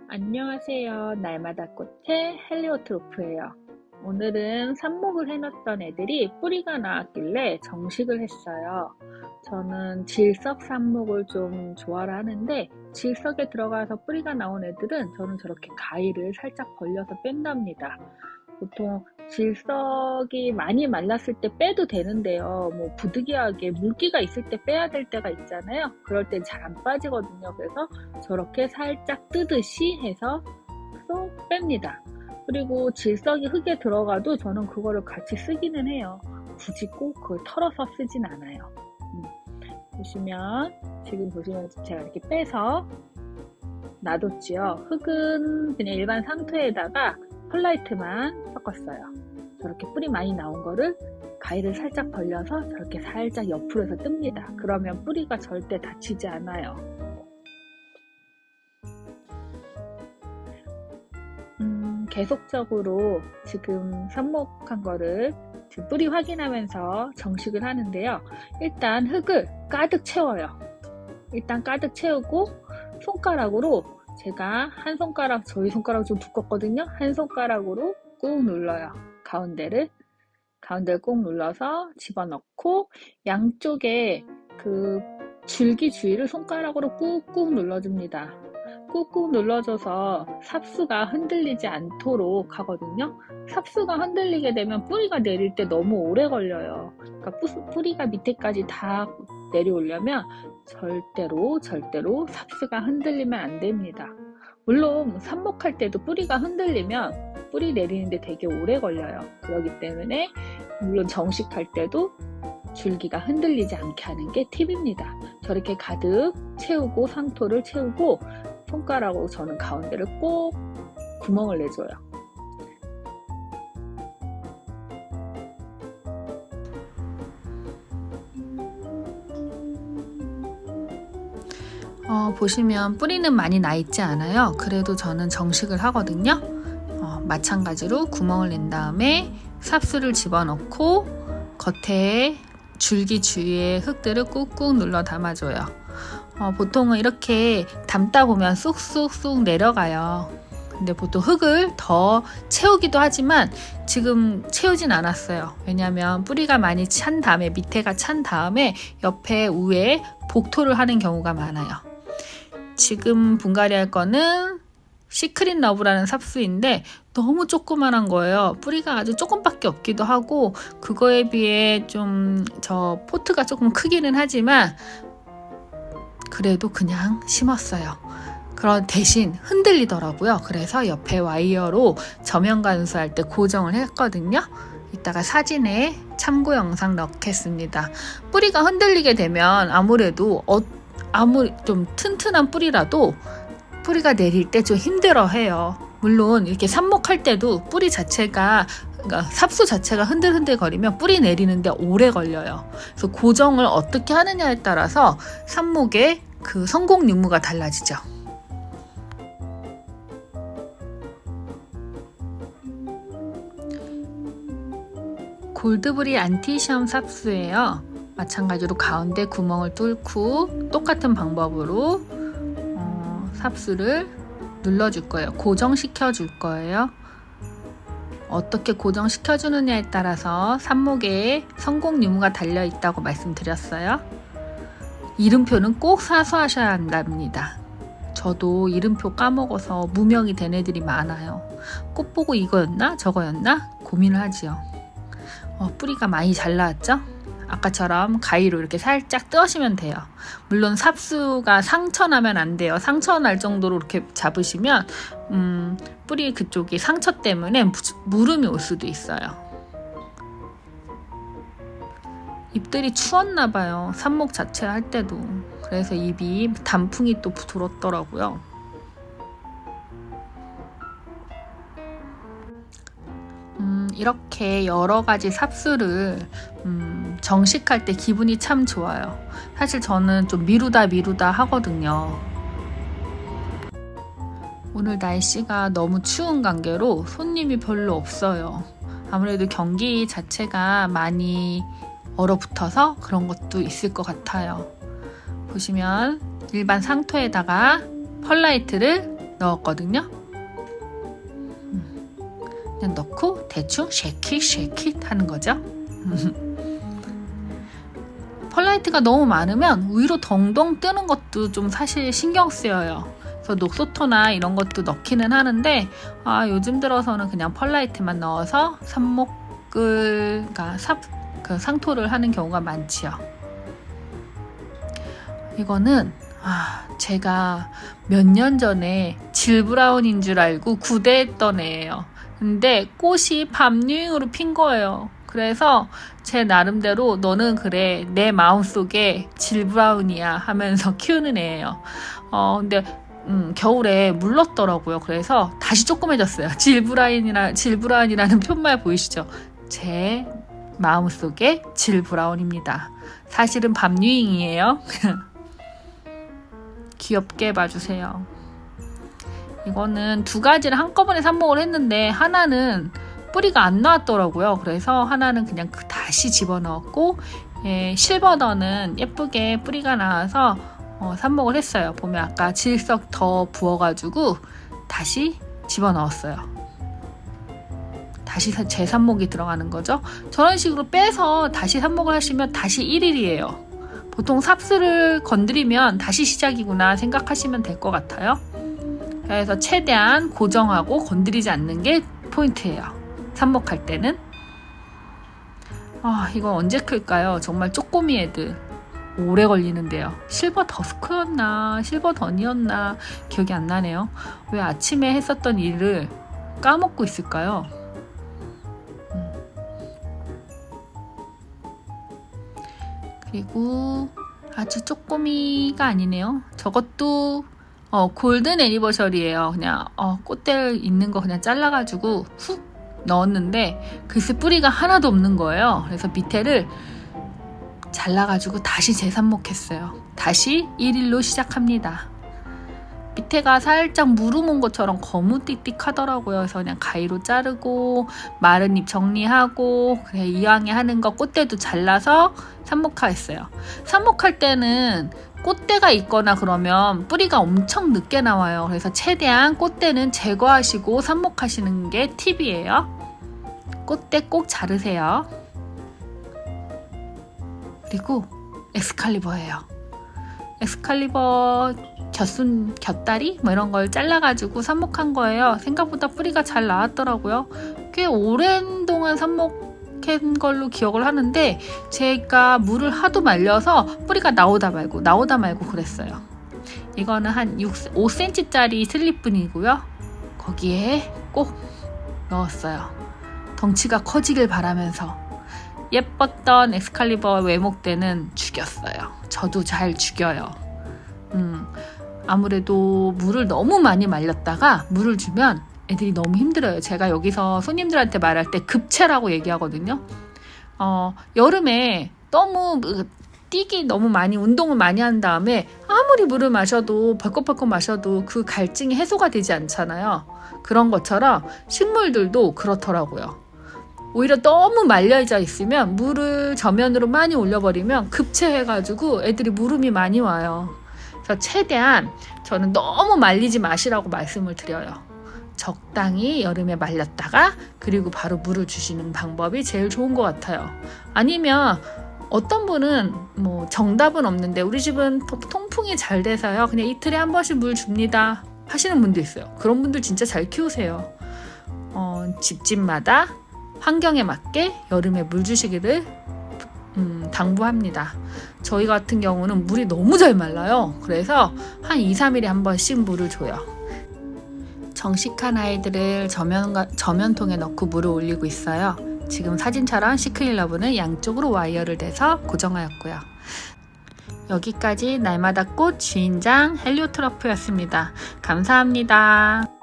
안녕하세요. 날마다 꽃의 헬리오트로프예요. 오늘은 삽목을 해놨던 애들이 뿌리가 나왔길래 정식을 했어요. 저는 질석 삽목을 좀 좋아를 하는데 질석에 들어가서 뿌리가 나온 애들은 저는 저렇게 가위를 살짝 벌려서 뺀답니다. 보통 질석이 많이 말랐을 때 빼도 되는데요. 뭐 부득이하게 물기가 있을 때 빼야 될 때가 있잖아요. 그럴 땐 잘 안 빠지거든요. 그래서 저렇게 살짝 뜨듯이 해서 쏙 뺍니다. 그리고 질석이 흙에 들어가도 저는 그거를 같이 쓰기는 해요. 굳이 꼭 그걸 털어서 쓰진 않아요. 지금 보시면 제가 이렇게 빼서 놔뒀지요. 흙은 그냥 일반 상토에다가 펄라이트만 섞었어요. 저렇게 뿌리 많이 나온 거를 가위를 살짝 벌려서 저렇게 살짝 옆으로 해서 뜹니다. 그러면 뿌리가 절대 다치지 않아요. 계속적으로 지금 삽목한 거를 뿌리 확인하면서 정식을 하는데요. 일단 흙을 가득 채워요. 일단 가득 채우고 손가락으로 제가 한 손가락, 저희 손가락 좀 두껍거든요. 한 손가락으로 꾹 눌러요. 가운데를 꾹 눌러서 집어넣고 양쪽에 그 줄기 주위를 손가락으로 꾹꾹 눌러줍니다. 꾹꾹 눌러줘서 삽수가 흔들리지 않도록 하거든요. 삽수가 흔들리게 되면 뿌리가 내릴 때 너무 오래 걸려요. 그러니까 뿌리가 밑에까지 다 내려오려면 절대로 삽수가 흔들리면 안 됩니다. 물론 삽목할 때도 뿌리가 흔들리면 뿌리 내리는데 되게 오래 걸려요. 그렇기 때문에 물론 정식할 때도 줄기가 흔들리지 않게 하는 게 팁입니다. 저렇게 가득 채우고 상토를 채우고 손가락으로 저는 가운데를 꼭 구멍을 내줘요. 보시면 뿌리는 많이 나 있지 않아요. 그래도 저는 정식을 하거든요. 마찬가지로 구멍을 낸 다음에 삽수를 집어넣고 겉에 줄기 주위에 흙들을 꾹꾹 눌러 담아줘요. 보통은 이렇게 담다 보면 쑥쑥쑥 내려가요. 근데 보통 흙을 더 채우기도 하지만 지금 채우진 않았어요. 왜냐면 뿌리가 많이 찬 다음에 밑에가 찬 다음에 옆에 위에 복토를 하는 경우가 많아요. 지금 분갈이 할 거는 시크릿 러브라는 삽수인데 너무 조그만한 거예요. 뿌리가 아주 조금밖에 없기도 하고 그거에 비해 좀 저 포트가 조금 크기는 하지만 그래도 그냥 심었어요. 그런 대신 흔들리더라고요. 그래서 옆에 와이어로 저면 관수할 때 고정을 했거든요. 이따가 사진에 참고 영상 넣겠습니다. 뿌리가 흔들리게 되면 아무래도 아무리 좀 튼튼한 뿌리라도 뿌리가 내릴 때 좀 힘들어해요. 물론 이렇게 삽목할 때도 뿌리 자체가 그러니까 삽수 자체가 흔들흔들 거리면 뿌리 내리는데 오래 걸려요. 그래서 고정을 어떻게 하느냐에 따라서 삽목의 그 성공 유무가 달라지죠. 골드브리 안티시엄 삽수예요. 마찬가지로 가운데 구멍을 뚫고 똑같은 방법으로 삽수를 눌러줄 거예요. 고정시켜 줄 거예요. 어떻게 고정시켜 주느냐에 따라서 삽목에 성공 유무가 달려 있다고 말씀드렸어요. 이름표는 꼭 사수하셔야 한답니다. 저도 이름표 까먹어서 무명이 된 애들이 많아요. 꽃 보고 이거였나 저거였나 고민을 하지요. 뿌리가 많이 잘 나왔죠? 아까처럼 가위로 이렇게 살짝 떼시면 돼요. 물론 삽수가 상처나면 안 돼요. 상처 날 정도로 이렇게 잡으시면 뿌리 그쪽이 상처 때문에 물음이 올 수도 있어요. 잎들이 추웠나 봐요. 삽목 자체 할 때도. 그래서 잎이 단풍이 또 들었더라고요. 이렇게 여러 가지 삽수를 정식할 때 기분이 참 좋아요. 사실 저는 좀 미루다 하거든요. 오늘 날씨가 너무 추운 관계로 손님이 별로 없어요. 아무래도 경기 자체가 많이 얼어붙어서 그런 것도 있을 것 같아요. 보시면 일반 상토에다가 펄라이트를 넣었거든요. 그냥 넣고 대충 쉐킷 하는 거죠. 펄라이트가 너무 많으면 위로 덩덩 뜨는 것도 좀 사실 신경 쓰여요. 그래서 녹소토나 이런 것도 넣기는 하는데 요즘 들어서는 그냥 펄라이트만 넣어서 삽목을 상토를 하는 경우가 많지요. 이거는 제가 몇 년 전에 질 브라운인 줄 알고 구대했던 애예요. 근데 꽃이 밤 유행으로 핀 거예요. 그래서 제 나름대로 너는 그래 내 마음속에 질 브라운이야 하면서 키우는 애예요. 근데 겨울에 물렀더라고요. 그래서 다시 조그매졌어요. 질 브라운이라는 표말 보이시죠? 제 마음속에 질 브라운입니다. 사실은 밤 유행이에요. 귀엽게 봐주세요. 이거는 두 가지를 한꺼번에 삽목을 했는데 하나는 뿌리가 안 나왔더라고요. 그래서 하나는 그냥 다시 집어넣었고 실버더는 예쁘게 뿌리가 나와서 삽목을 했어요. 보면 아까 질석 더 부어가지고 다시 집어넣었어요. 다시 재삽목이 들어가는 거죠. 저런 식으로 빼서 다시 삽목을 하시면 다시 1일이에요. 보통 삽수를 건드리면 다시 시작이구나 생각하시면 될 것 같아요. 그래서 최대한 고정하고 건드리지 않는 게 포인트예요. 삽목할 때는. 이건 언제 클까요? 정말 쪼꼬미 애들 오래 걸리는데요. 실버 더스크였나 실버 던이었나 기억이 안 나네요. 왜 아침에 했었던 일을 까먹고 있을까요? 그리고 아주 쪼꼬미가 아니네요. 저것도 골든 애니버셜이에요. 그냥 꽃대 있는 거 그냥 잘라가지고 훅 넣었는데 글쎄 뿌리가 하나도 없는 거예요. 그래서 밑에를 잘라가지고 다시 재삽목했어요. 다시 1일로 시작합니다. 밑에가 살짝 무름 온 것처럼 거무띡띡하더라고요. 그래서 그냥 가위로 자르고 마른 잎 정리하고 그래 이왕에 하는 거 꽃대도 잘라서 삽목했어요. 삽목할 때는 꽃대가 있거나 그러면 뿌리가 엄청 늦게 나와요. 그래서 최대한 꽃대는 제거하시고 삽목하시는 게 팁이에요. 꽃대 꼭 자르세요. 그리고 엑스칼리버예요. 엑스칼리버 곁다리 이런 걸 잘라가지고 삽목한 거예요. 생각보다 뿌리가 잘 나왔더라고요. 꽤 오랜 동안 삽목한 걸로 기억을 하는데 제가 물을 하도 말려서 뿌리가 나오다 말고 그랬어요. 이거는 한 5cm짜리 슬립분이고요. 거기에 꼭 넣었어요. 덩치가 커지길 바라면서. 예뻤던 엑스칼리버 외목대는 죽였어요. 저도 잘 죽여요. 아무래도 물을 너무 많이 말렸다가 물을 주면 애들이 너무 힘들어요. 제가 여기서 손님들한테 말할 때 급체라고 얘기하거든요. 여름에 너무 뛰기 너무 많이 운동을 많이 한 다음에 아무리 물을 마셔도 벌컥벌컥 마셔도 그 갈증이 해소가 되지 않잖아요. 그런 것처럼 식물들도 그렇더라고요. 오히려 너무 말려져 있으면 물을 저면으로 많이 올려버리면 급체해가지고 애들이 물음이 많이 와요. 그래서 최대한 저는 너무 말리지 마시라고 말씀을 드려요. 적당히 여름에 말렸다가 그리고 바로 물을 주시는 방법이 제일 좋은 것 같아요. 아니면 어떤 분은 정답은 없는데 우리 집은 통풍이 잘 돼서요. 그냥 이틀에 한 번씩 물 줍니다 하시는 분도 있어요. 그런 분들 진짜 잘 키우세요. 집집마다 환경에 맞게 여름에 물 주시기를 당부합니다. 저희 같은 경우는 물이 너무 잘 말라요. 그래서 한 2, 3일에 한 번씩 물을 줘요. 정식한 아이들을 저면통에 넣고 물을 올리고 있어요. 지금 사진처럼 시크일러브는 양쪽으로 와이어를 대서 고정하였고요. 여기까지 날마다 꽃 주인장 헬리오트러프였습니다. 감사합니다.